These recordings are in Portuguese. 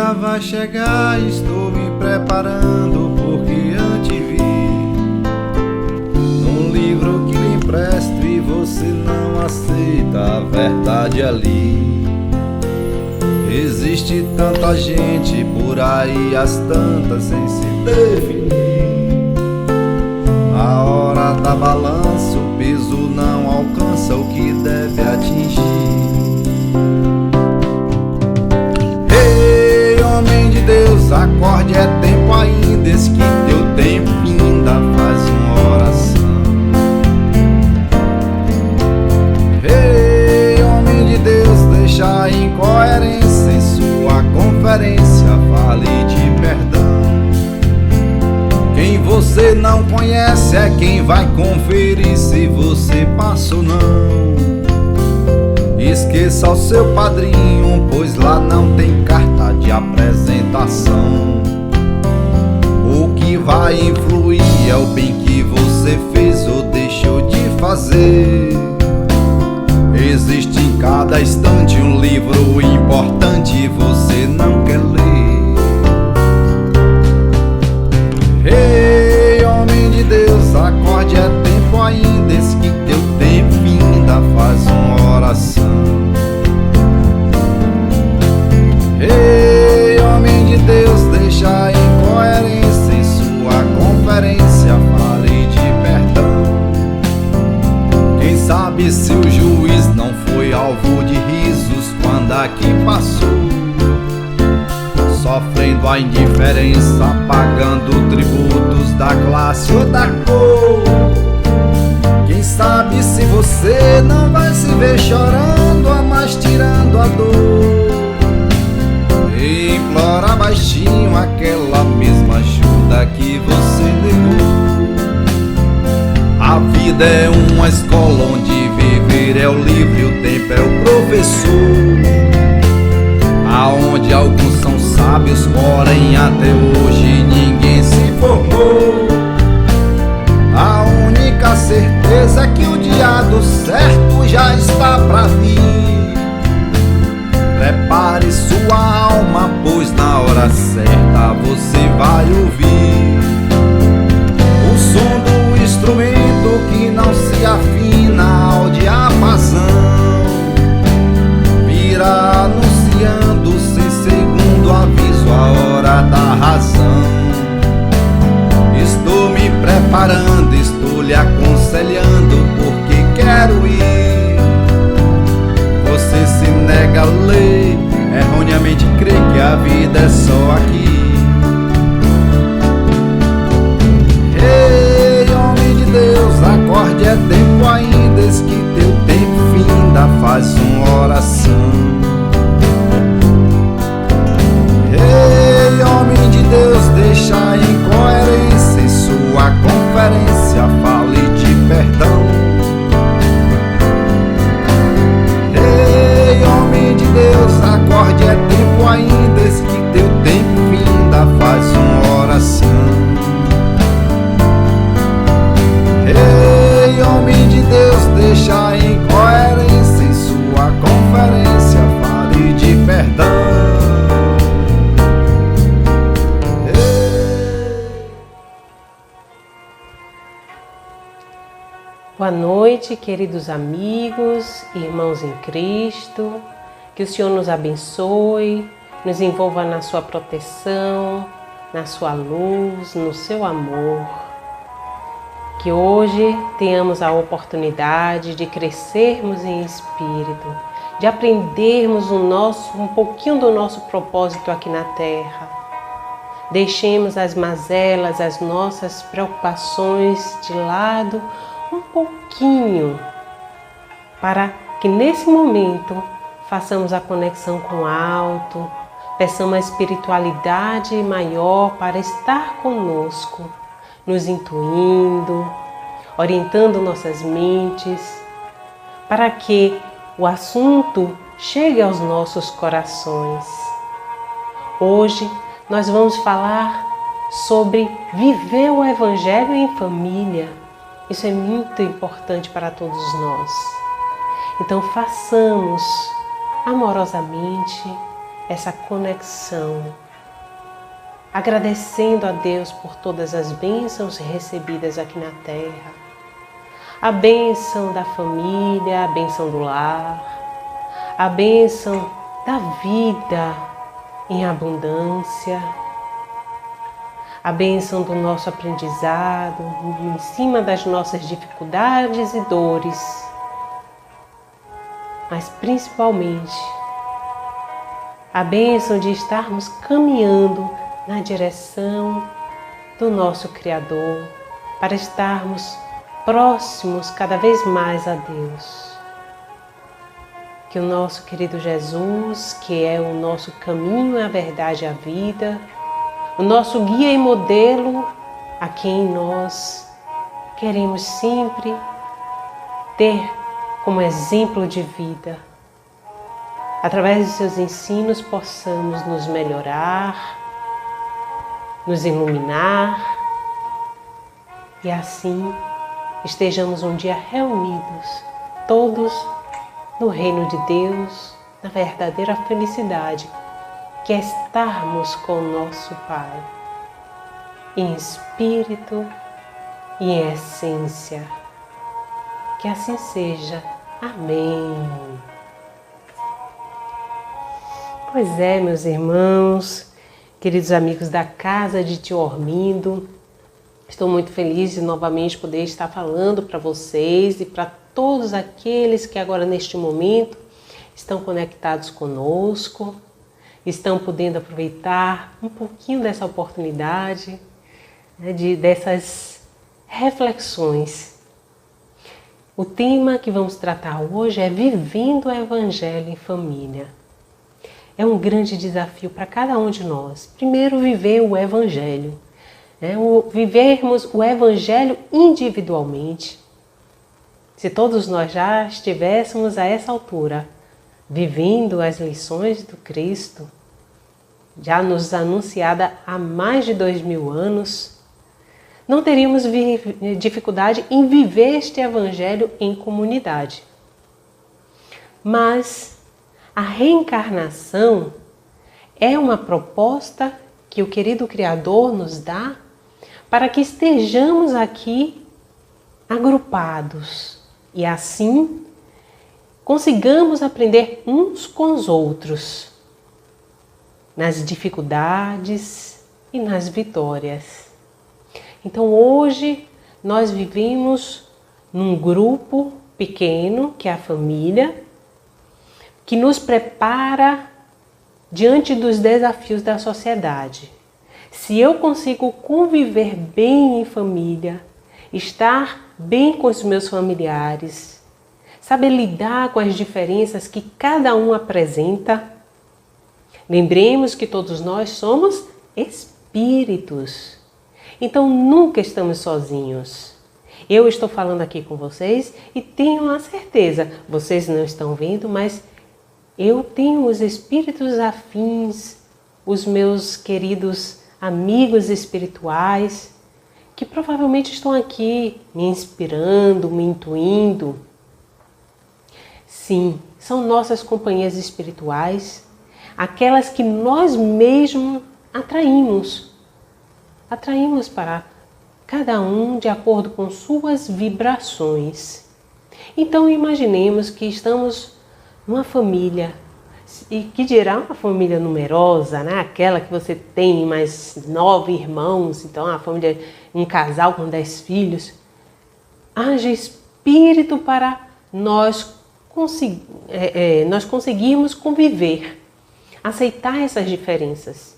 dia vai chegar, estou me preparando porque antevi num livro que lhe empresto e você não aceita a verdade ali. Existe tanta gente por aí, as tantas sem se definir. A hora da balança, o peso não alcança o que deve atingir. Ei, homem de Deus, acorde, é tempo ainda, eis que teu tempo ainda faz uma oração. Ei, homem de Deus, deixa a incoerência em sua conferência, fale de perdão. Quem você não conhece é quem vai conferir se você passa ou não. Esqueça o seu padrinho, pois lá não tem carta de apresentação. O que vai influir é o bem que você fez ou deixou de fazer. Existe em cada instante um livro importante e você não quer ler. Ei, homem de Deus, acorde, é tempo ainda, eis que teu tempo ainda faz uma oração. Ei, homem de Deus, deixa a incoerência em sua conferência, fale de perdão. Quem sabe se o juiz não foi alvo de risos quando aqui passou, sofrendo a indiferença, pagando tributos da classe ou da cor. Quem sabe se você não vai se ver chorando, a mais tirando a dor, e implora baixinho aquela mesma ajuda que você negou. A vida é uma escola onde viver é o livro e o tempo é o professor, aonde alguns são sábios, porém até hoje ninguém se formou. A única certeza é que o dia do certo já está pra vir. Prepare sua alma, pois na hora certa você vai ouvir o som do instrumento que não se afina ao diapasão, virá anunciando sem segundo aviso a hora da razão. Estou me preparando, estou lhe aconselhando porque quero ir. Você se nega a ler, erroneamente crê que a vida é só aqui. Ei, homem de Deus, acorde, é tempo ainda, eis que teu tempo finda, faz uma oração. Ei, homem de Deus, deixa a incoerência em sua conferência, fale de perdão. Ei, homem de Deus, acorde, é tempo ainda, eis que teu tempo finda, faz uma oração. Ei, homem de Deus, deixa a incoerência em sua conferência, fale de perdão. Boa noite, queridos amigos, irmãos em Cristo. Que o Senhor nos abençoe, nos envolva na sua proteção, na sua luz, no seu amor. Que hoje tenhamos a oportunidade de crescermos em espírito, de aprendermos um pouquinho do nosso propósito aqui na Terra. Deixemos as mazelas, as nossas preocupações de lado um pouquinho, para que nesse momento façamos a conexão com o alto, peçamos a espiritualidade maior para estar conosco, nos intuindo, orientando nossas mentes, para que o assunto chegue aos nossos corações. Hoje nós vamos falar sobre viver o Evangelho em família. Isso é muito importante para todos nós. Então façamos amorosamente, essa conexão, agradecendo a Deus por todas as bênçãos recebidas aqui na Terra, a bênção da família, a bênção do lar, a bênção da vida em abundância, a bênção do nosso aprendizado, em cima das nossas dificuldades e dores, mas principalmente a bênção de estarmos caminhando na direção do nosso Criador, para estarmos próximos cada vez mais a Deus. Que o nosso querido Jesus, que é o nosso caminho, a verdade e a vida, o nosso guia e modelo, a quem nós queremos sempre ter como exemplo de vida, através de seus ensinos possamos nos melhorar, nos iluminar e assim estejamos um dia reunidos, todos no reino de Deus, na verdadeira felicidade, que é estarmos com o nosso Pai, em espírito e em essência. Que assim seja. Amém. Pois é, meus irmãos, queridos amigos da casa de Tio Ormindo, estou muito feliz de novamente poder estar falando para vocês e para todos aqueles que agora neste momento estão conectados conosco, estão podendo aproveitar um pouquinho dessa oportunidade, dessas reflexões. O tema que vamos tratar hoje é Vivendo o Evangelho em Família. É um grande desafio para cada um de nós. Primeiro, viver o Evangelho. Vivermos o Evangelho individualmente. Se todos nós já estivéssemos a essa altura, vivendo as lições do Cristo, já nos anunciada há mais de 2000 anos, não teríamos dificuldade em viver este Evangelho em comunidade. Mas a reencarnação é uma proposta que o querido Criador nos dá para que estejamos aqui agrupados e assim consigamos aprender uns com os outros nas dificuldades e nas vitórias. Então hoje nós vivemos num grupo pequeno, que é a família, que nos prepara diante dos desafios da sociedade. Se eu consigo conviver bem em família, estar bem com os meus familiares, saber lidar com as diferenças que cada um apresenta, lembremos que todos nós somos espíritos. Então nunca estamos sozinhos. Eu estou falando aqui com vocês e tenho a certeza, vocês não estão vendo, mas eu tenho os espíritos afins, os meus queridos amigos espirituais, que provavelmente estão aqui me inspirando, me intuindo. Sim, são nossas companhias espirituais, aquelas que nós mesmos atraímos para cada um de acordo com suas vibrações. Então imaginemos que estamos numa família, e que dirá uma família numerosa, né? Aquela que você tem mais 9 irmãos, então a família, um casal com 10 filhos. Haja espírito para nós conseguirmos conviver, aceitar essas diferenças.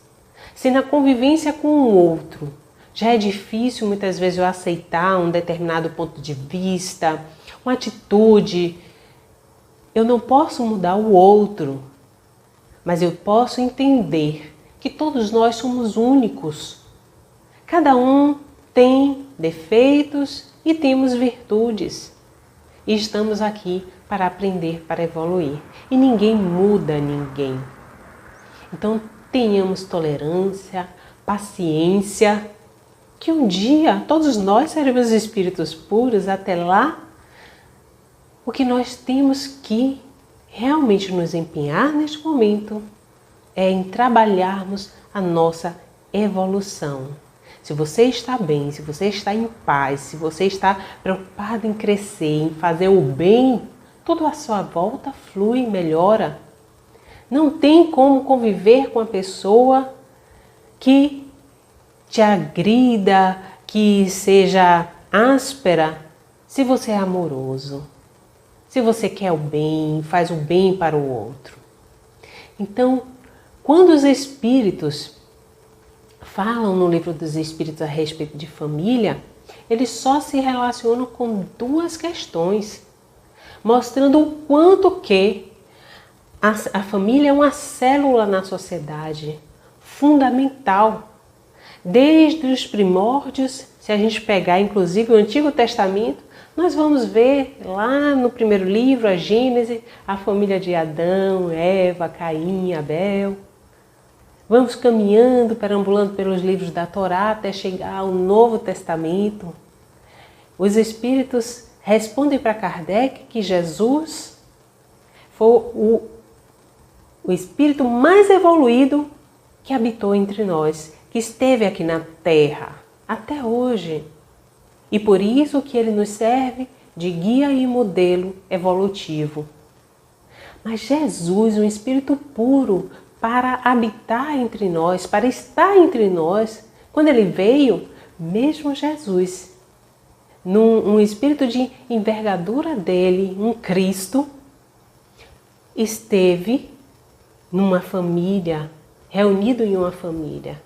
Se na convivência com o outro já é difícil muitas vezes eu aceitar um determinado ponto de vista, uma atitude, eu não posso mudar o outro, mas eu posso entender que todos nós somos únicos. Cada um tem defeitos e temos virtudes. E estamos aqui para aprender, para evoluir. E ninguém muda ninguém. Então tenhamos tolerância, paciência, que um dia todos nós seremos espíritos puros. Até lá, o que nós temos que realmente nos empenhar neste momento é em trabalharmos a nossa evolução. Se você está bem, se você está em paz, se você está preocupado em crescer, em fazer o bem, tudo à sua volta flui e melhora. Não tem como conviver com a pessoa que te agrida, que seja áspera, se você é amoroso, se você quer o bem, faz o bem para o outro. Então, quando os espíritos falam no livro dos Espíritos a respeito de família, eles só se relacionam com duas questões, mostrando o quanto que a família é uma célula na sociedade, fundamental. Desde os primórdios, se a gente pegar inclusive o Antigo Testamento, nós vamos ver lá no primeiro livro, a Gênesis, a família de Adão, Eva, Caim, Abel. Vamos caminhando, perambulando pelos livros da Torá até chegar ao Novo Testamento. Os Espíritos respondem para Kardec que Jesus foi o Espírito mais evoluído que habitou entre nós, que esteve aqui na Terra até hoje. E por isso que ele nos serve de guia e modelo evolutivo. Mas Jesus, um Espírito puro, para habitar entre nós, para estar entre nós, quando ele veio, mesmo Jesus, um espírito de envergadura dele, um Cristo, esteve numa família, reunido em uma família.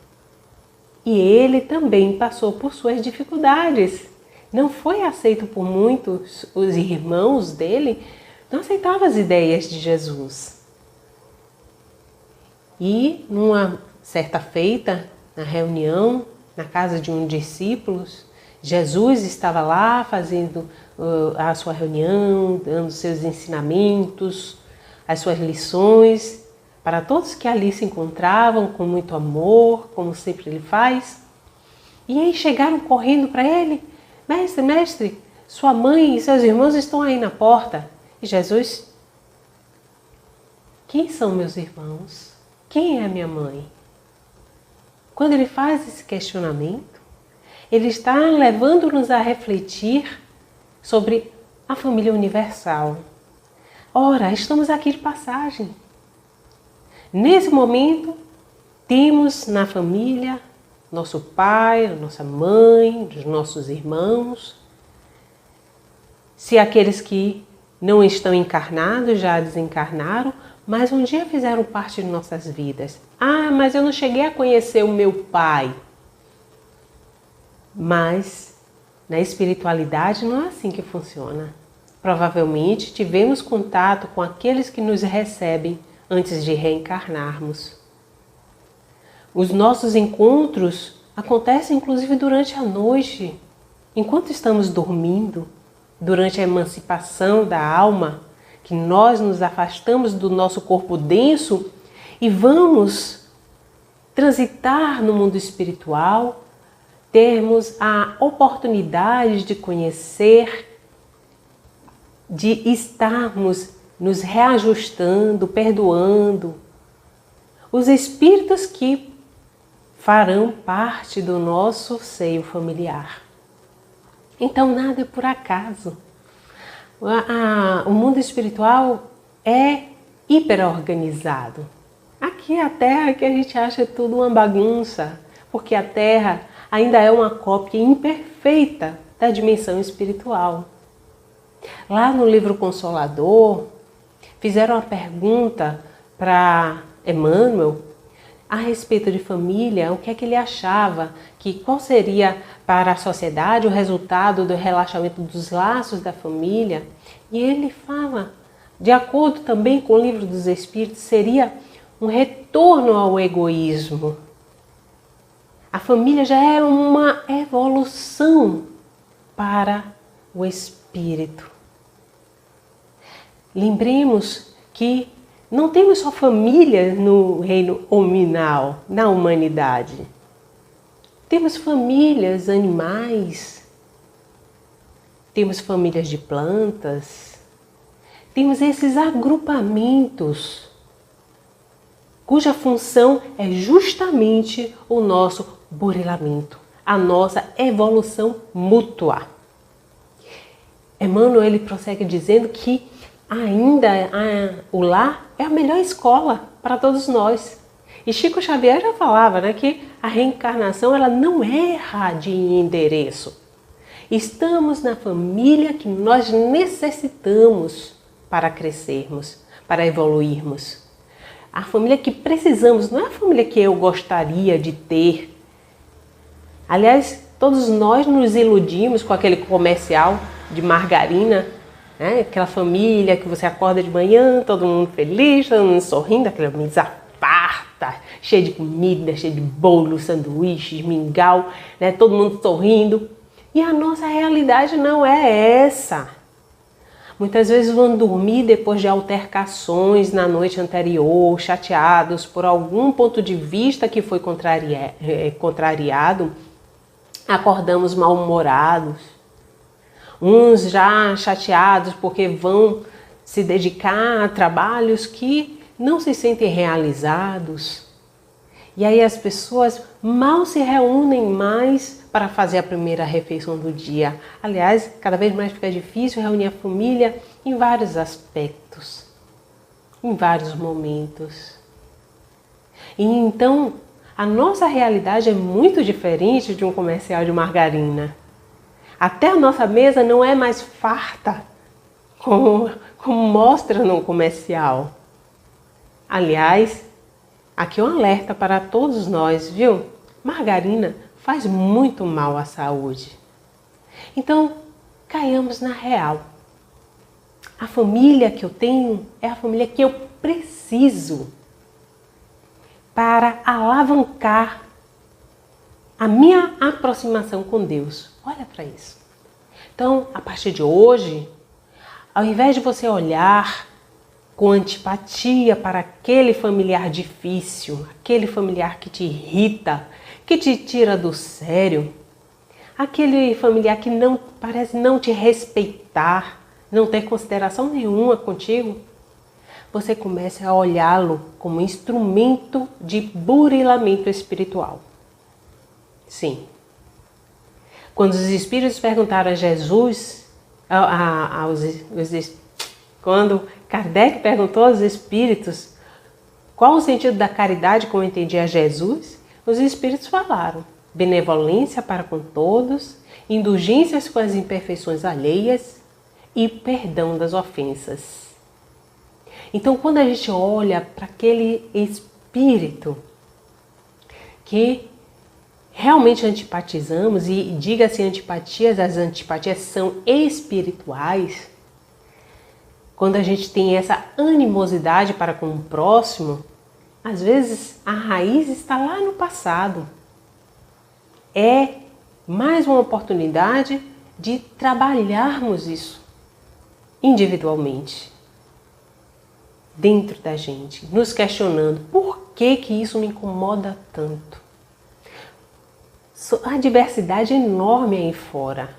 E ele também passou por suas dificuldades. Não foi aceito por muitos, os irmãos dele não aceitavam as ideias de Jesus. E numa certa feita, na reunião, na casa de um discípulo, Jesus estava lá fazendo a sua reunião, dando seus ensinamentos, as suas lições, para todos que ali se encontravam com muito amor, como sempre ele faz. E aí chegaram correndo para ele: mestre, sua mãe e seus irmãos estão aí na porta. E Jesus: quem são meus irmãos? Quem é minha mãe? Quando ele faz esse questionamento, ele está levando-nos a refletir sobre a família universal. Ora, estamos aqui de passagem. Nesse momento, temos na família nosso pai, nossa mãe, os nossos irmãos. Se aqueles que não estão encarnados já desencarnaram, mas um dia fizeram parte de nossas vidas. Ah, mas eu não cheguei a conhecer o meu pai. Mas na espiritualidade não é assim que funciona. Provavelmente tivemos contato com aqueles que nos recebem antes de reencarnarmos. Os nossos encontros acontecem inclusive durante a noite, enquanto estamos dormindo, durante a emancipação da alma, que nós nos afastamos do nosso corpo denso e vamos transitar no mundo espiritual, termos a oportunidade de conhecer, de estarmos nos reajustando, perdoando os espíritos que farão parte do nosso seio familiar. Então nada é por acaso. O mundo espiritual é hiperorganizado. Aqui a Terra que a gente acha tudo uma bagunça, porque a Terra ainda é uma cópia imperfeita da dimensão espiritual. Lá no livro Consolador, fizeram uma pergunta para Emmanuel a respeito de família, o que é que ele achava, qual seria para a sociedade o resultado do relaxamento dos laços da família. E ele fala, de acordo também com o livro dos Espíritos, seria um retorno ao egoísmo. A família já é uma evolução para o espírito. Lembremos que não temos só família no reino hominal, na humanidade. Temos famílias animais, temos famílias de plantas, temos esses agrupamentos cuja função é justamente o nosso burilamento, a nossa evolução mútua. Emmanuel ele prossegue dizendo que ainda o lar é a melhor escola para todos nós. E Chico Xavier já falava, né, que a reencarnação ela não erra de endereço. Estamos na família que nós necessitamos para crescermos, para evoluirmos. A família que precisamos, não é a família que eu gostaria de ter. Aliás, todos nós nos iludimos com aquele comercial de margarina, né? Aquela família que você acorda de manhã, todo mundo feliz, todo mundo sorrindo, aquela mesa farta, cheia de comida, cheia de bolo, sanduíches, mingau, né? Todo mundo sorrindo. E a nossa realidade não é essa. Muitas vezes vão dormir depois de altercações na noite anterior, chateados por algum ponto de vista que foi contrariado, acordamos mal-humorados. Uns já chateados porque vão se dedicar a trabalhos que não se sentem realizados. E aí as pessoas mal se reúnem mais para fazer a primeira refeição do dia. Aliás, cada vez mais fica difícil reunir a família em vários aspectos, em vários momentos. E então, a nossa realidade é muito diferente de um comercial de margarina. Até a nossa mesa não é mais farta, como mostra no comercial. Aliás, aqui é um alerta para todos nós, viu? Margarina faz muito mal à saúde. Então, caiamos na real. A família que eu tenho é a família que eu preciso para alavancar a minha aproximação com Deus. Olha para isso. Então, a partir de hoje, ao invés de você olhar com antipatia para aquele familiar difícil, aquele familiar que te irrita, que te tira do sério, aquele familiar que não parece não te respeitar, não ter consideração nenhuma contigo, você começa a olhá-lo como instrumento de burilamento espiritual. Sim. Quando os espíritos perguntaram a Jesus, quando Kardec perguntou aos espíritos qual o sentido da caridade como entendia Jesus, os espíritos falaram: benevolência para com todos, indulgências com as imperfeições alheias e perdão das ofensas. Então, quando a gente olha para aquele espírito que realmente antipatizamos, e diga-se antipatias, as antipatias são espirituais, quando a gente tem essa animosidade para com o próximo, às vezes a raiz está lá no passado. É mais uma oportunidade de trabalharmos isso individualmente, dentro da gente, nos questionando por que isso me incomoda tanto. A diversidade é enorme aí fora.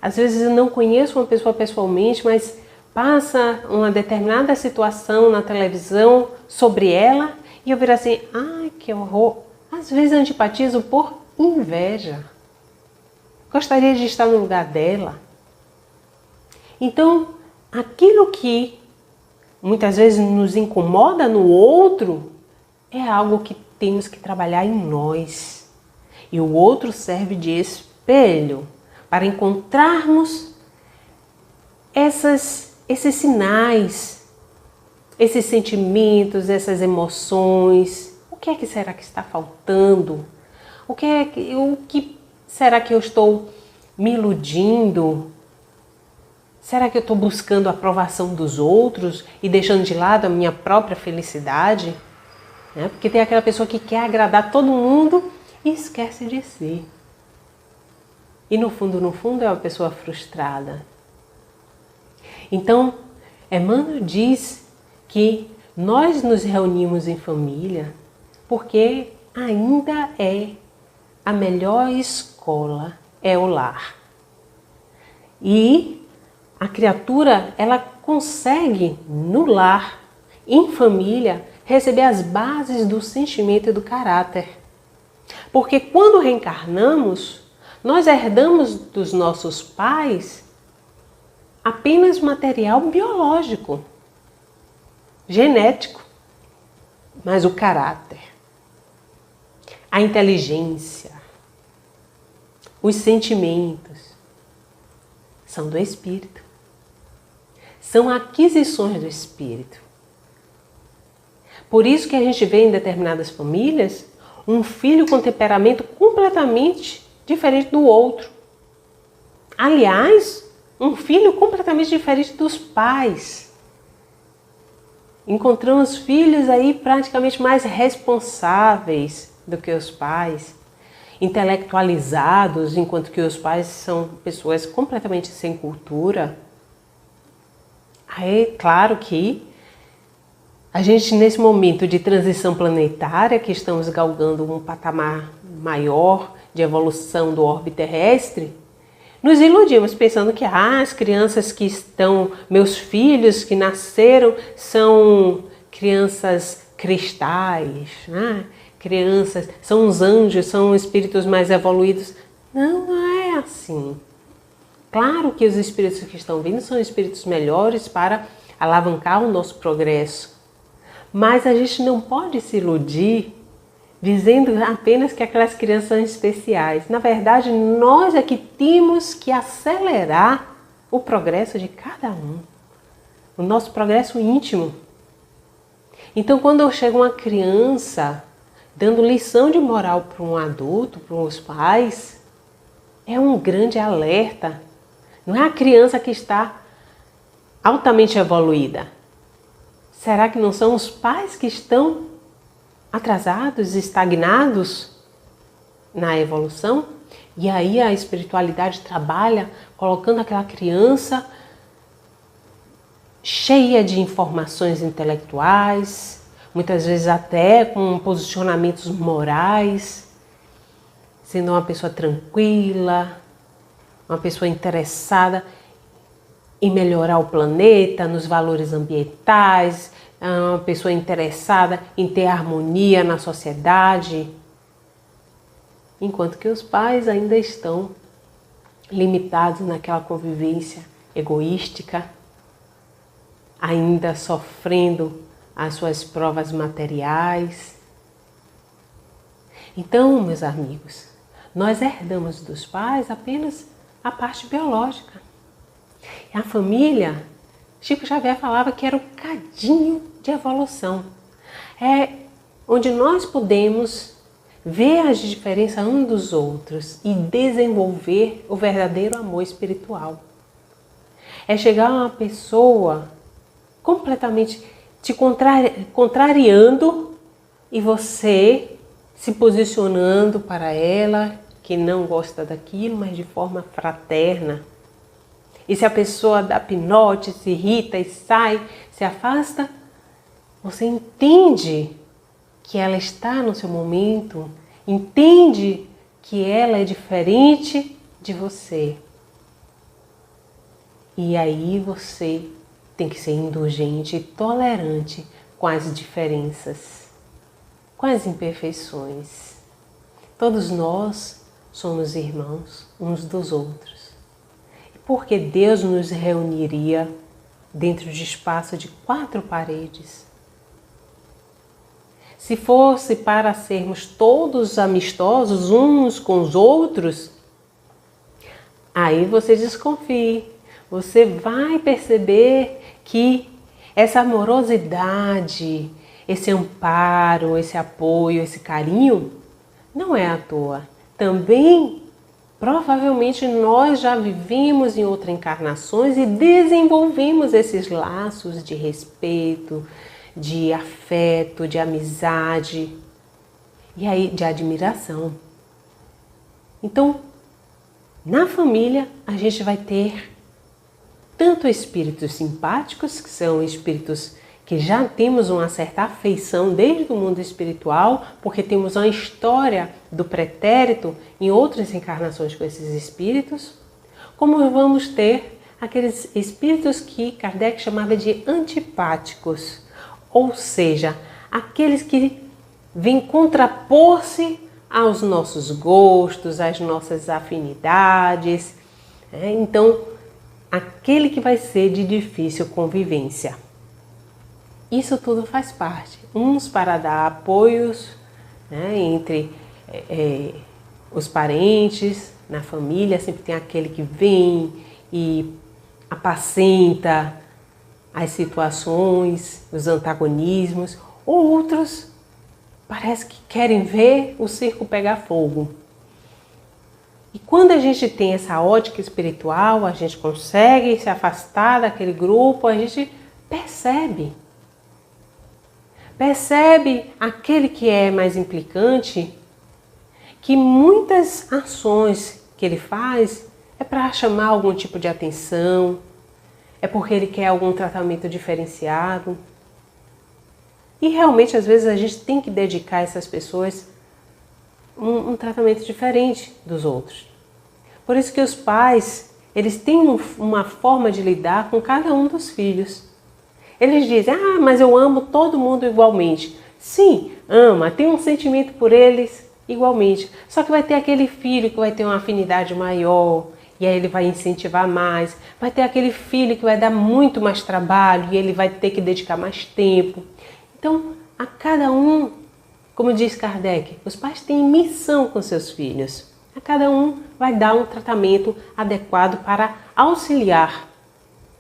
Às vezes eu não conheço uma pessoa pessoalmente, mas passa uma determinada situação na televisão sobre ela e eu viro assim: ai, que horror. Às vezes eu antipatizo por inveja. Gostaria de estar no lugar dela. Então, aquilo que muitas vezes nos incomoda no outro é algo que temos que trabalhar em nós. E o outro serve de espelho para encontrarmos esses sinais, esses sentimentos, essas emoções. O que é que será que está faltando? O que será que eu estou me iludindo? Será que eu estou buscando a aprovação dos outros e deixando de lado a minha própria felicidade? Porque tem aquela pessoa que quer agradar todo mundo e esquece de si. E no fundo é uma pessoa frustrada. Então, Emmanuel diz que nós nos reunimos em família porque ainda é a melhor escola, é o lar. E a criatura, ela consegue no lar, em família, receber as bases do sentimento e do caráter. Porque quando reencarnamos, nós herdamos dos nossos pais apenas material biológico, genético, mas o caráter, a inteligência, os sentimentos são do espírito. São aquisições do espírito. Por isso que a gente vê em determinadas famílias um filho com temperamento completamente diferente do outro. Aliás, um filho completamente diferente dos pais. Encontramos filhos aí praticamente mais responsáveis do que os pais, intelectualizados, enquanto que os pais são pessoas completamente sem cultura. Aí, claro que a gente, nesse momento de transição planetária, que estamos galgando um patamar maior de evolução do orbe terrestre, nos iludimos pensando que as crianças que estão, meus filhos que nasceram, são crianças cristais, né? Crianças, são os anjos, são espíritos mais evoluídos. Não, não é assim. Claro que os espíritos que estão vindo são espíritos melhores para alavancar o nosso progresso. Mas a gente não pode se iludir dizendo apenas que aquelas crianças são especiais. Na verdade, nós é que temos que acelerar o progresso de cada um. O nosso progresso íntimo. Então, quando chega uma criança dando lição de moral para um adulto, para os pais, é um grande alerta. Não é a criança que está altamente evoluída. Será que não são os pais que estão atrasados, estagnados na evolução? E aí a espiritualidade trabalha colocando aquela criança cheia de informações intelectuais, muitas vezes até com posicionamentos morais, sendo uma pessoa tranquila, uma pessoa interessada em melhorar o planeta, nos valores ambientais, uma pessoa interessada em ter harmonia na sociedade, enquanto que os pais ainda estão limitados naquela convivência egoística, ainda sofrendo as suas provas materiais. Então, meus amigos, nós herdamos dos pais apenas a parte biológica. E a família, Chico Xavier falava que era o cadinho de evolução. É onde nós podemos ver as diferenças uns dos outros e desenvolver o verdadeiro amor espiritual. É chegar a uma pessoa completamente te contrariando e você se posicionando para ela que não gosta daquilo, mas de forma fraterna. E se a pessoa dá pinote, se irrita e sai, se afasta, você entende que ela está no seu momento, entende que ela é diferente de você. E aí você tem que ser indulgente e tolerante com as diferenças, com as imperfeições. Todos nós somos irmãos uns dos outros. Por que Deus nos reuniria dentro de espaço de 4 paredes? Se fosse para sermos todos amistosos uns com os outros, aí você desconfie. Você vai perceber que essa amorosidade, esse amparo, esse apoio, esse carinho, não é à toa. Também provavelmente nós já vivemos em outras encarnações e desenvolvemos esses laços de respeito, de afeto, de amizade e aí de admiração. Então, na família a gente vai ter tanto espíritos simpáticos, que são espíritos que já temos uma certa afeição desde o mundo espiritual, porque temos uma história do pretérito em outras encarnações com esses espíritos, como vamos ter aqueles espíritos que Kardec chamava de antipáticos, ou seja, aqueles que vêm contrapor-se aos nossos gostos, às nossas afinidades. Então, aquele que vai ser de difícil convivência. Isso tudo faz parte. Uns para dar apoios, entre os parentes, na família, sempre tem aquele que vem e apacenta as situações, os antagonismos. Outros parece que querem ver o circo pegar fogo. E quando a gente tem essa ótica espiritual, a gente consegue se afastar daquele grupo, a gente percebe aquele que é mais implicante, que muitas ações que ele faz é para chamar algum tipo de atenção, é porque ele quer algum tratamento diferenciado. E realmente, às vezes, a gente tem que dedicar a essas pessoas um tratamento diferente dos outros. Por isso que os pais, eles têm uma forma de lidar com cada um dos filhos. Eles dizem, mas eu amo todo mundo igualmente. Sim, ama, tem um sentimento por eles igualmente. Só que vai ter aquele filho que vai ter uma afinidade maior, e aí ele vai incentivar mais. Vai ter aquele filho que vai dar muito mais trabalho, e ele vai ter que dedicar mais tempo. Então, a cada um, como diz Kardec, os pais têm missão com seus filhos. A cada um vai dar um tratamento adequado para auxiliar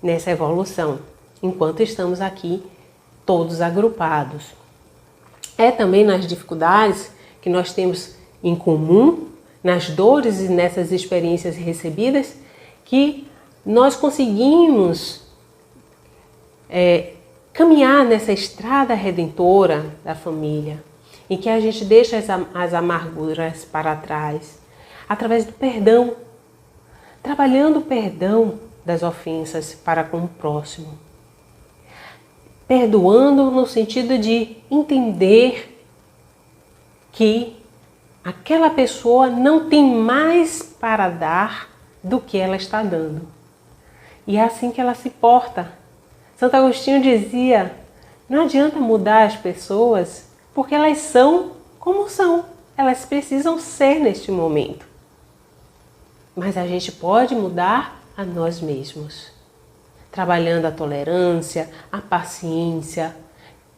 nessa evolução, enquanto estamos aqui todos agrupados. É também nas dificuldades que nós temos em comum, nas dores e nessas experiências recebidas, que nós conseguimos caminhar nessa estrada redentora da família, em que a gente deixa as amarguras para trás, através do perdão, trabalhando o perdão das ofensas para com o próximo. Perdoando no sentido de entender que aquela pessoa não tem mais para dar do que ela está dando. E é assim que ela se porta. Santo Agostinho dizia, não adianta mudar as pessoas porque elas são como são. Elas precisam ser neste momento. Mas a gente pode mudar a nós mesmos. Trabalhando a tolerância, a paciência,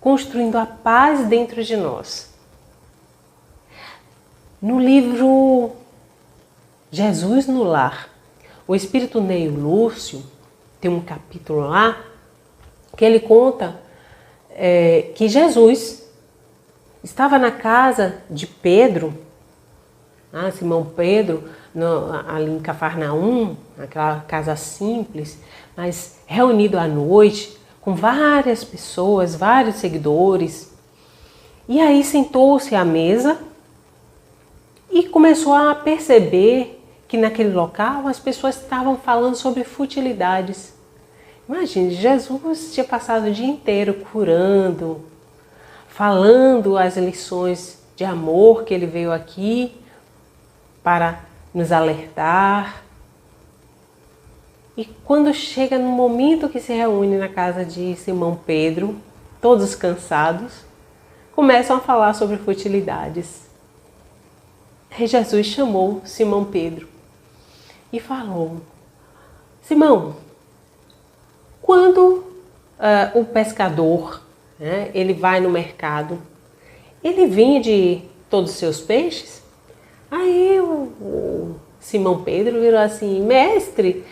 construindo a paz dentro de nós. No livro Jesus no Lar, o espírito Neio Lúcio tem um capítulo lá que ele conta que Jesus estava na casa de Pedro, Simão Pedro, ali em Cafarnaum, aquela casa simples, mas reunido à noite com várias pessoas, vários seguidores. E aí sentou-se à mesa e começou a perceber que naquele local as pessoas estavam falando sobre futilidades. Imagine, Jesus tinha passado o dia inteiro curando, falando as lições de amor que ele veio aqui para nos alertar. E quando chega no momento que se reúne na casa de Simão Pedro, todos cansados, começam a falar sobre futilidades. Aí Jesus chamou Simão Pedro e falou, Simão, quando o pescador, ele vai no mercado, ele vende todos os seus peixes? Aí o Simão Pedro virou assim, mestre,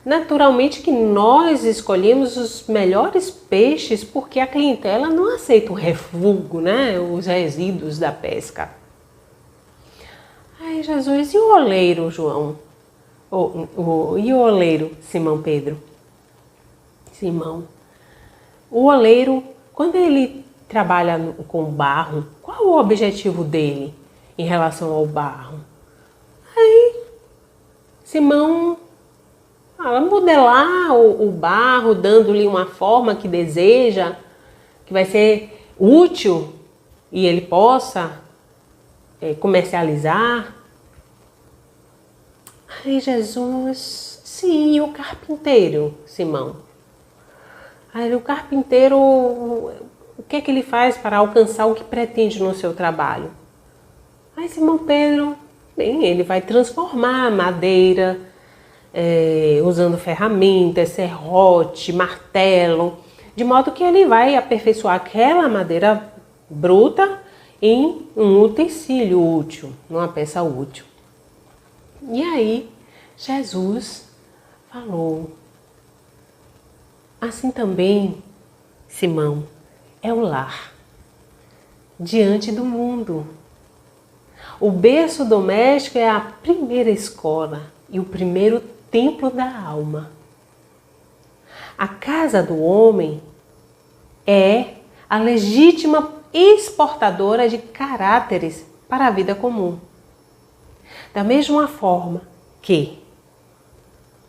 naturalmente que nós escolhemos os melhores peixes porque a clientela não aceita o refúgio, os resíduos da pesca. Aí Jesus, e o oleiro, João? E o oleiro, Simão Pedro? Simão, o oleiro, quando ele trabalha com barro, qual o objetivo dele em relação ao barro? Aí Simão modelar o barro, dando-lhe uma forma que deseja, que vai ser útil e ele possa comercializar. Aí Jesus, sim, e o carpinteiro, Simão? Aí o carpinteiro, O que é que ele faz para alcançar o que pretende no seu trabalho? Aí Simão Pedro, bem, ele vai transformar a madeira, usando ferramentas, serrote, martelo, de modo que ele vai aperfeiçoar aquela madeira bruta em um utensílio útil, numa peça útil. E aí Jesus falou: assim também, Simão, é o lar diante do mundo. O berço doméstico é a primeira escola e o primeiro templo da alma. A casa do homem é a legítima exportadora de caráteres para a vida comum. Da mesma forma que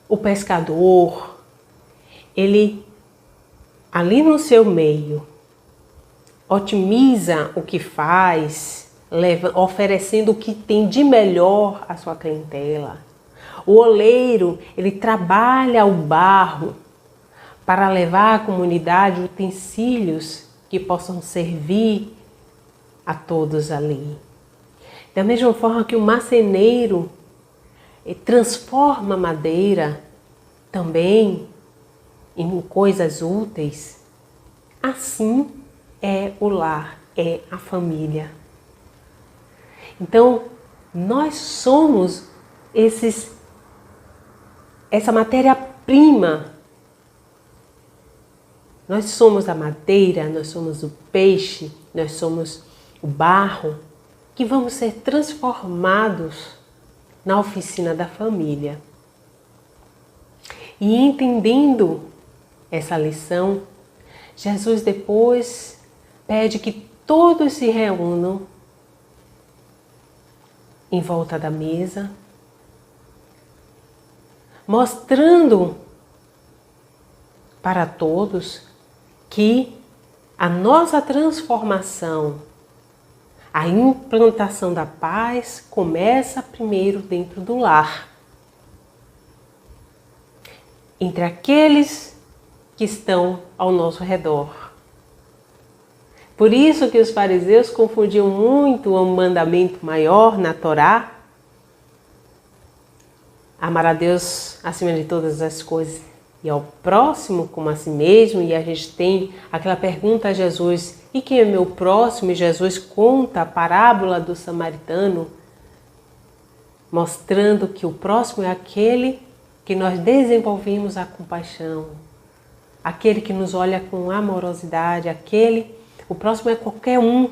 o pescador, ele ali no seu meio otimiza o que faz, oferecendo o que tem de melhor à sua clientela. O oleiro, ele trabalha o barro para levar à comunidade utensílios que possam servir a todos ali. Da mesma forma que o marceneiro transforma a madeira também em coisas úteis, assim é o lar, é a família. Então, nós somos essa matéria-prima. Nós somos a madeira, nós somos o peixe, nós somos o barro, que vamos ser transformados na oficina da família. E entendendo essa lição, Jesus depois pede que todos se reúnam em volta da mesa, mostrando para todos que a nossa transformação, a implantação da paz começa primeiro dentro do lar, entre aqueles que estão ao nosso redor. Por isso que os fariseus confundiam muito o mandamento maior na Torá, amar a Deus acima de todas as coisas e ao próximo como a si mesmo. E a gente tem aquela pergunta a Jesus: e quem é meu próximo? E Jesus conta a parábola do samaritano, mostrando que o próximo é aquele que nós desenvolvemos a compaixão, aquele que nos olha com amorosidade, o próximo é qualquer um.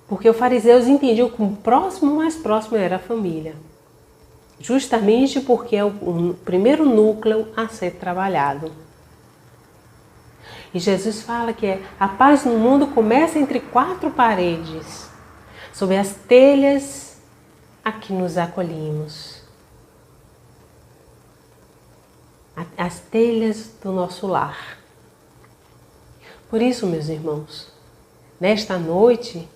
Porque os fariseus entendiam que o próximo mais próximo era a família. Justamente porque é o primeiro núcleo a ser trabalhado. E Jesus fala que a paz no mundo começa entre quatro paredes, sob as telhas a que nos acolhemos. As telhas do nosso lar. Por isso, meus irmãos, nesta noite,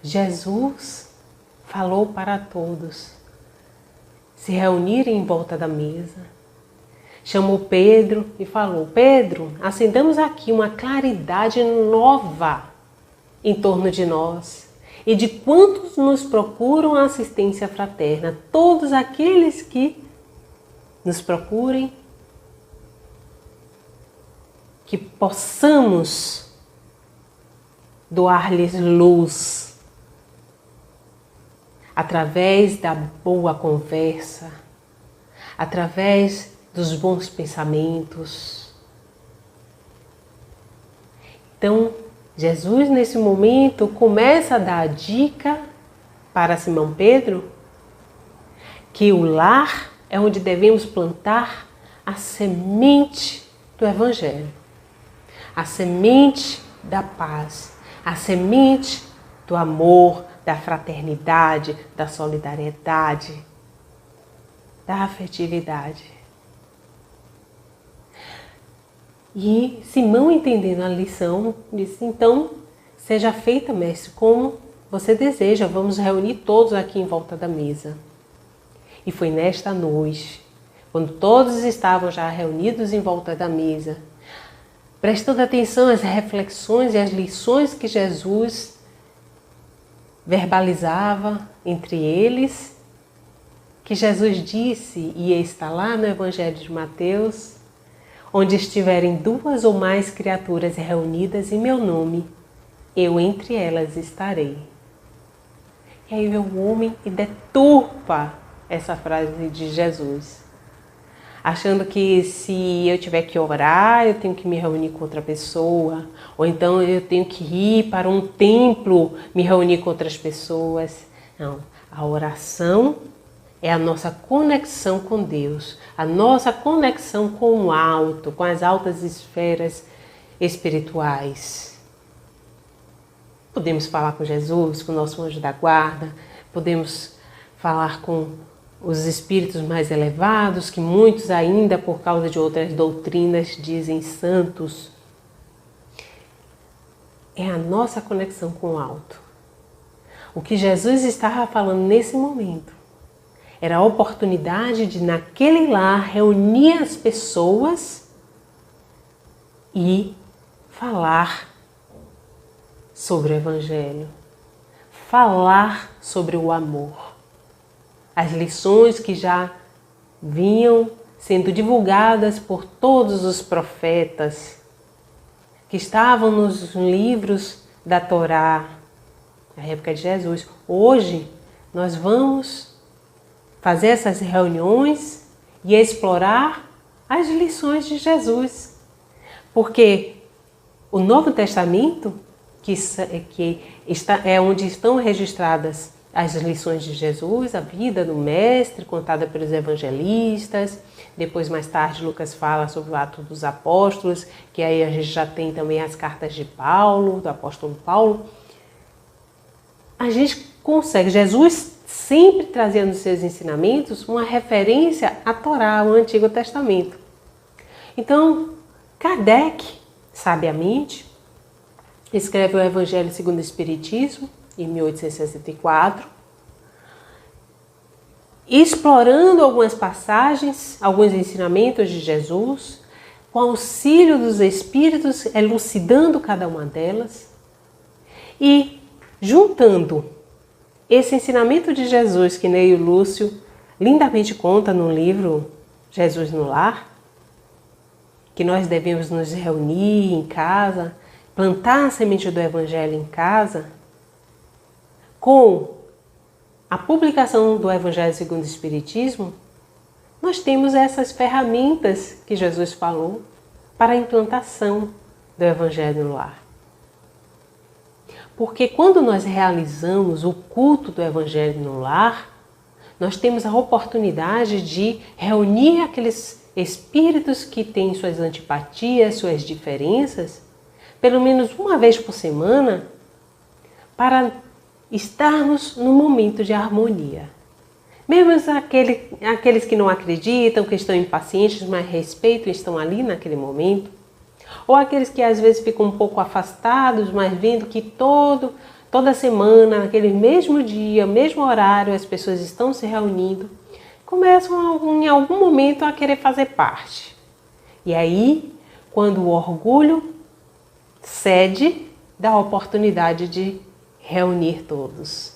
Jesus falou para todos se reunirem em volta da mesa. Chamou Pedro e falou: Pedro, acendamos aqui uma claridade nova em torno de nós e de quantos nos procuram a assistência fraterna. Todos aqueles que nos procurem, que possamos doar-lhes luz através da boa conversa, através dos bons pensamentos. Então, Jesus nesse momento começa a dar a dica para Simão Pedro que o lar é onde devemos plantar a semente do Evangelho, a semente da paz, a semente do amor, da fraternidade, da solidariedade, da afetividade. E Simão, entendendo a lição, disse: então, seja feita, mestre, como você deseja, vamos reunir todos aqui em volta da mesa. E foi nesta noite, quando todos estavam já reunidos em volta da mesa, prestando atenção às reflexões e às lições que Jesus verbalizava entre eles, que Jesus disse, e está lá no Evangelho de Mateus: onde estiverem 2 ou mais criaturas reunidas em meu nome, eu entre elas estarei. E aí vem o homem e deturpa essa frase de Jesus, achando que se eu tiver que orar, eu tenho que me reunir com outra pessoa, ou então eu tenho que ir para um templo me reunir com outras pessoas. Não, a oração é a nossa conexão com Deus, a nossa conexão com o alto, com as altas esferas espirituais. Podemos falar com Jesus, com o nosso anjo da guarda, podemos falar com os espíritos mais elevados, que muitos ainda, por causa de outras doutrinas, dizem santos. É a nossa conexão com o alto. O que Jesus estava falando nesse momento era a oportunidade de, naquele lar, reunir as pessoas e falar sobre o Evangelho, falar sobre o amor. As lições que já vinham sendo divulgadas por todos os profetas, que estavam nos livros da Torá, na época de Jesus. Hoje, nós vamos fazer essas reuniões e explorar as lições de Jesus. Porque o Novo Testamento, que é onde estão registradas as lições de Jesus, a vida do Mestre, contada pelos evangelistas. Depois, mais tarde, Lucas fala sobre o Ato dos Apóstolos, que aí a gente já tem também as cartas de Paulo, do apóstolo Paulo. A gente consegue, Jesus sempre trazia nos seus ensinamentos uma referência à Torá, ao Antigo Testamento. Então, Kardec, sabiamente, escreve o Evangelho segundo o Espiritismo, em 1864, explorando algumas passagens, alguns ensinamentos de Jesus, com auxílio dos Espíritos, elucidando cada uma delas e juntando esse ensinamento de Jesus, que Neio Lúcio lindamente conta no livro Jesus no Lar, que nós devemos nos reunir em casa, plantar a semente do Evangelho em casa. Com a publicação do Evangelho segundo o Espiritismo, nós temos essas ferramentas que Jesus falou para a implantação do Evangelho no lar. Porque quando nós realizamos o culto do Evangelho no lar, nós temos a oportunidade de reunir aqueles espíritos que têm suas antipatias, suas diferenças, pelo menos uma vez por semana, para estarmos num momento de harmonia. Mesmo aqueles que não acreditam, que estão impacientes, mas respeitam e estão ali naquele momento, ou aqueles que às vezes ficam um pouco afastados, mas vendo que toda semana, naquele mesmo dia, mesmo horário, as pessoas estão se reunindo, começam em algum momento a querer fazer parte. E aí, quando o orgulho cede, dá a oportunidade de reunir todos.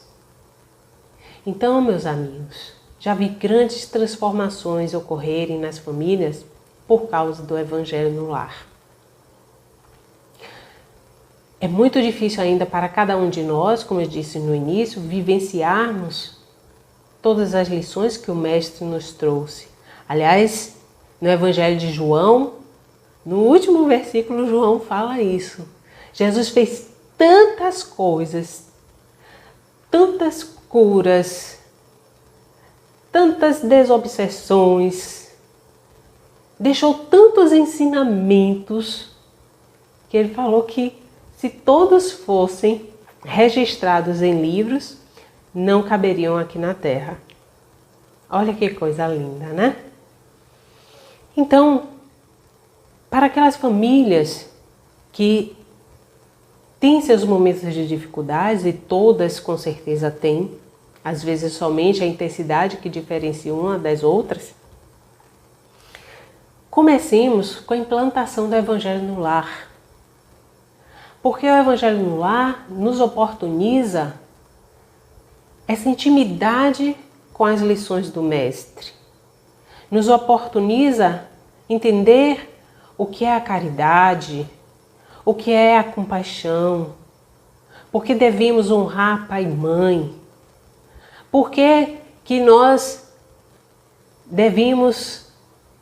Então, meus amigos, já vi grandes transformações ocorrerem nas famílias por causa do Evangelho no lar. É muito difícil ainda para cada um de nós, como eu disse no início, vivenciarmos todas as lições que o Mestre nos trouxe. Aliás, no Evangelho de João, no último versículo, João fala isso. Jesus fez tantas coisas, tantas curas, tantas desobsessões, deixou tantos ensinamentos, que ele falou que se todos fossem registrados em livros, não caberiam aqui na Terra. Olha que coisa linda, né? Então, para aquelas famílias que têm seus momentos de dificuldades, e todas com certeza têm, às vezes somente a intensidade que diferencia uma das outras, comecemos com a implantação do Evangelho no lar. Porque o Evangelho no lar nos oportuniza essa intimidade com as lições do Mestre. Nos oportuniza entender o que é a caridade, o que é a compaixão, porque devemos honrar pai e mãe, porque que nós devemos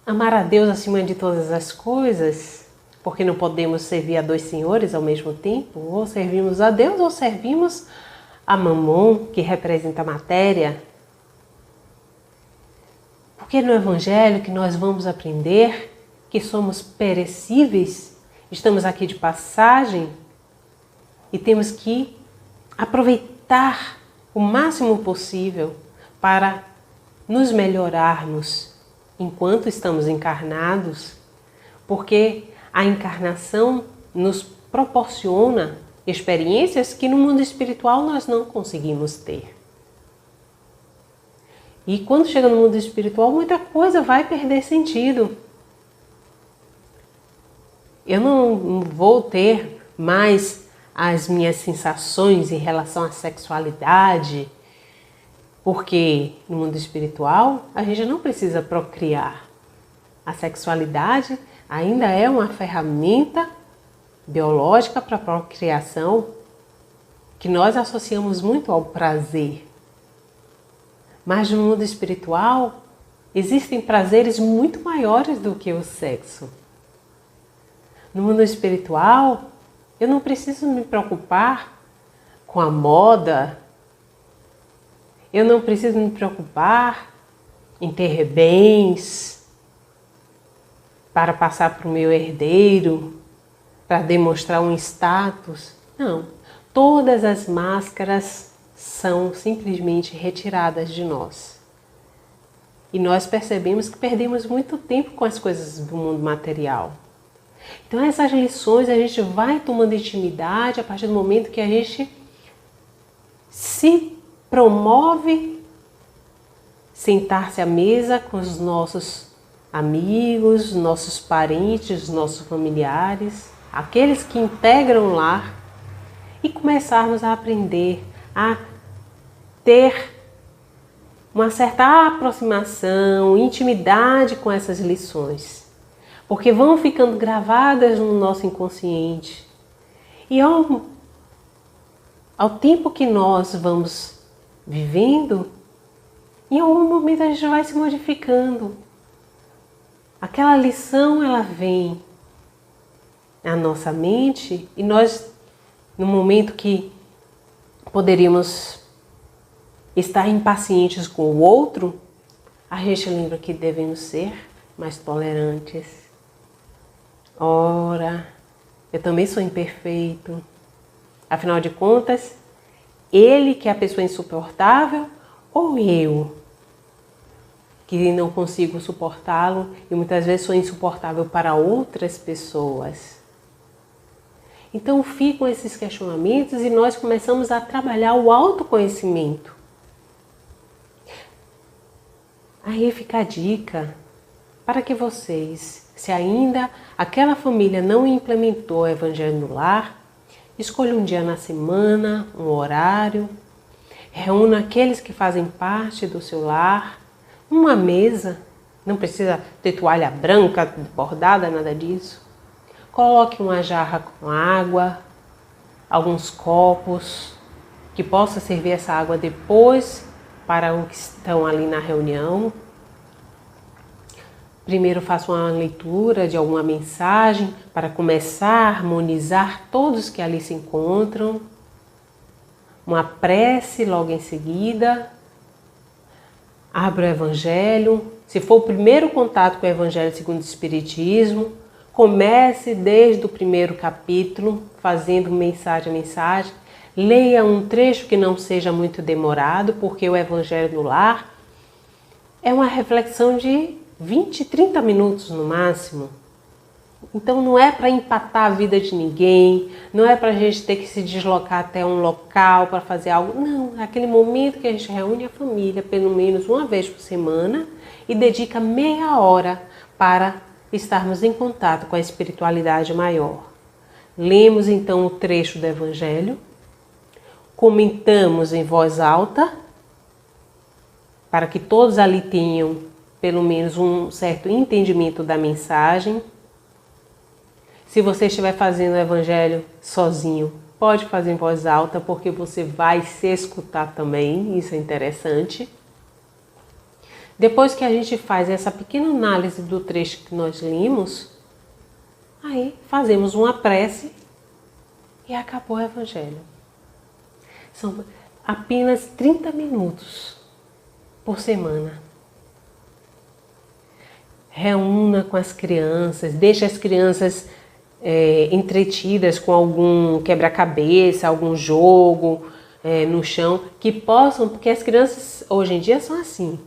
amar a Deus acima de todas as coisas, porque não podemos servir a dois senhores ao mesmo tempo, ou servimos a Deus ou servimos a Mamon, que representa a matéria. Porque no Evangelho que nós vamos aprender que somos perecíveis, estamos aqui de passagem e temos que aproveitar o máximo possível para nos melhorarmos enquanto estamos encarnados, porque a encarnação nos proporciona experiências que no mundo espiritual nós não conseguimos ter. E quando chega no mundo espiritual, muita coisa vai perder sentido. Eu não vou ter mais as minhas sensações em relação à sexualidade, porque no mundo espiritual a gente não precisa procriar. A sexualidade ainda é uma ferramenta biológica para a procriação que nós associamos muito ao prazer. Mas no mundo espiritual existem prazeres muito maiores do que o sexo. No mundo espiritual eu não preciso me preocupar com a moda, eu não preciso me preocupar em ter bens para passar para o meu herdeiro, para demonstrar um status. Não, todas as máscaras são simplesmente retiradas de nós. E nós percebemos que perdemos muito tempo com as coisas do mundo material. Então essas lições a gente vai tomando intimidade a partir do momento que a gente se promove sentar-se à mesa com os nossos amigos, nossos parentes, nossos familiares, aqueles que integram o lar, e começarmos a aprender a ter uma certa aproximação, intimidade com essas lições, porque vão ficando gravadas no nosso inconsciente. E ao tempo que nós vamos vivendo, em algum momento a gente vai se modificando. Aquela lição, ela vem na nossa mente e nós, no momento que poderíamos estar impacientes com o outro, a gente lembra que devemos ser mais tolerantes. Ora, eu também sou imperfeito. Afinal de contas, ele que é a pessoa insuportável ou eu que não consigo suportá-lo e muitas vezes sou insuportável para outras pessoas? Então ficam esses questionamentos e nós começamos a trabalhar o autoconhecimento. Aí fica a dica para que vocês, se ainda aquela família não implementou o Evangelho no lar, escolha um dia na semana, um horário, reúna aqueles que fazem parte do seu lar, uma mesa, não precisa ter toalha branca, bordada, nada disso. Coloque uma jarra com água, alguns copos, que possa servir essa água depois para os que estão ali na reunião. Primeiro faça uma leitura de alguma mensagem para começar a harmonizar todos que ali se encontram. Uma prece logo em seguida. Abra o Evangelho. Se for o primeiro contato com o Evangelho segundo o Espiritismo, comece desde o primeiro capítulo, fazendo mensagem a mensagem. Leia um trecho que não seja muito demorado, porque o Evangelho no lar é uma reflexão de 20, 30 minutos no máximo. Então não é para empatar a vida de ninguém, não é para a gente ter que se deslocar até um local para fazer algo. Não, é aquele momento que a gente reúne a família pelo menos uma vez por semana e dedica meia hora para estarmos em contato com a espiritualidade maior. Lemos então o trecho do Evangelho, comentamos em voz alta, para que todos ali tenham pelo menos um certo entendimento da mensagem. Se você estiver fazendo o Evangelho sozinho, pode fazer em voz alta, porque você vai se escutar também, isso é interessante. Depois que a gente faz essa pequena análise do trecho que nós lemos, aí fazemos uma prece e acabou o Evangelho. São apenas 30 minutos por semana. Reúna com as crianças, deixe as crianças entretidas com algum quebra-cabeça, algum jogo no chão, que possam, porque as crianças hoje em dia são assim,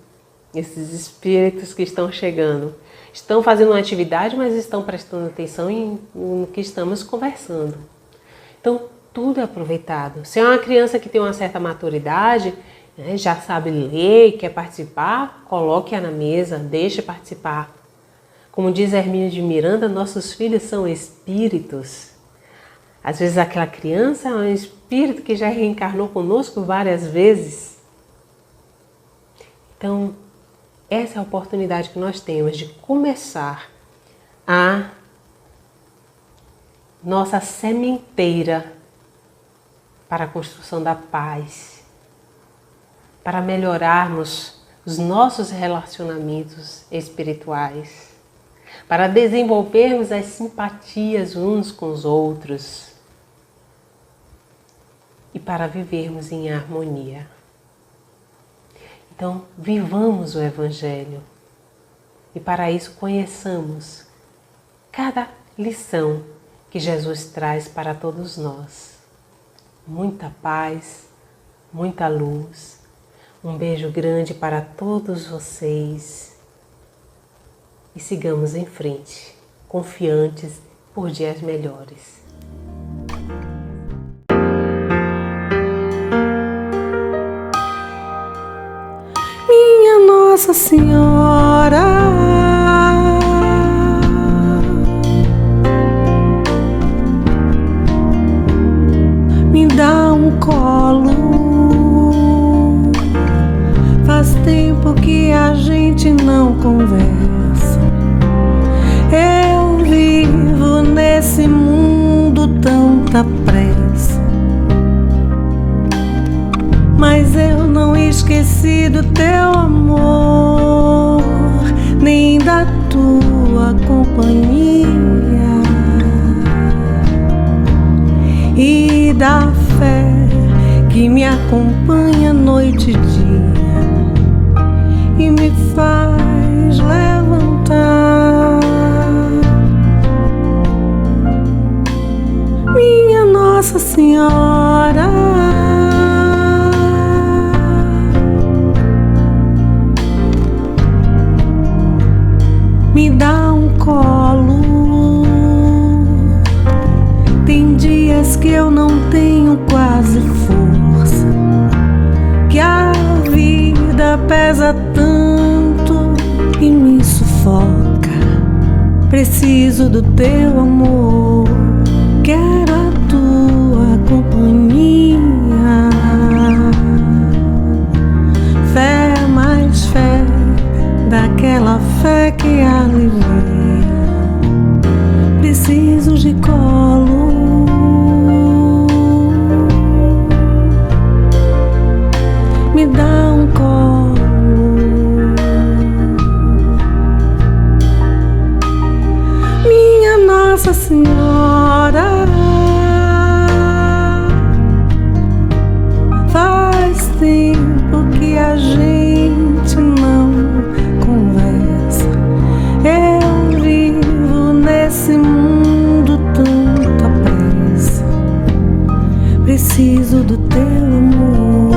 esses espíritos que estão chegando. Estão fazendo uma atividade, mas estão prestando atenção no que estamos conversando. Então, tudo é aproveitado. Se é uma criança que tem uma certa maturidade, já sabe ler, quer participar, coloque-a na mesa, deixe participar. Como diz Hermínio de Miranda, nossos filhos são espíritos. Às vezes aquela criança é um espírito que já reencarnou conosco várias vezes. Então, essa é a oportunidade que nós temos de começar a nossa sementeira para a construção da paz, para melhorarmos os nossos relacionamentos espirituais, para desenvolvermos as simpatias uns com os outros e para vivermos em harmonia. Então, vivamos o Evangelho e para isso conheçamos cada lição que Jesus traz para todos nós. Muita paz, muita luz. Um beijo grande para todos vocês e sigamos em frente, confiantes por dias melhores. Minha Nossa Senhora, me dá um colo. Faz tempo que a gente não conversa. Eu vivo nesse mundo tanta pressa, mas eu não esqueci do teu amor, nem da tua companhia e da fé que me acompanha noite e dia e me faz levantar. Minha Nossa Senhora, me dá um colo. Tem dias que eu não tenho quase força, que a vida pesa tanto e me sufoca. Preciso do teu amor, quero a tua companhia. Fé mais fé, daquela fé que alivia. Preciso de colo. Me dá um colo. Minha Nossa Senhora, faz tempo que a gente não conversa. Eu vivo nesse mundo tanta pressa. Preciso do teu amor.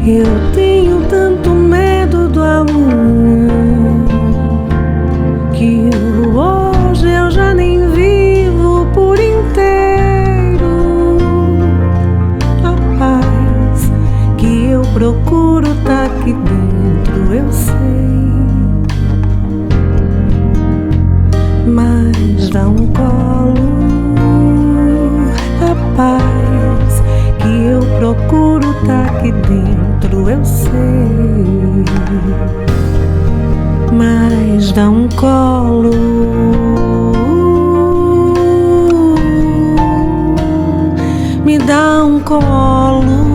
Eu tenho tanto medo do amor que hoje eu já nem vivo por inteiro. A paz que eu procuro tá aqui dentro. dá um colo. A paz que eu procuro tá aqui dentro, eu sei. Mas dá um colo. Me dá um colo.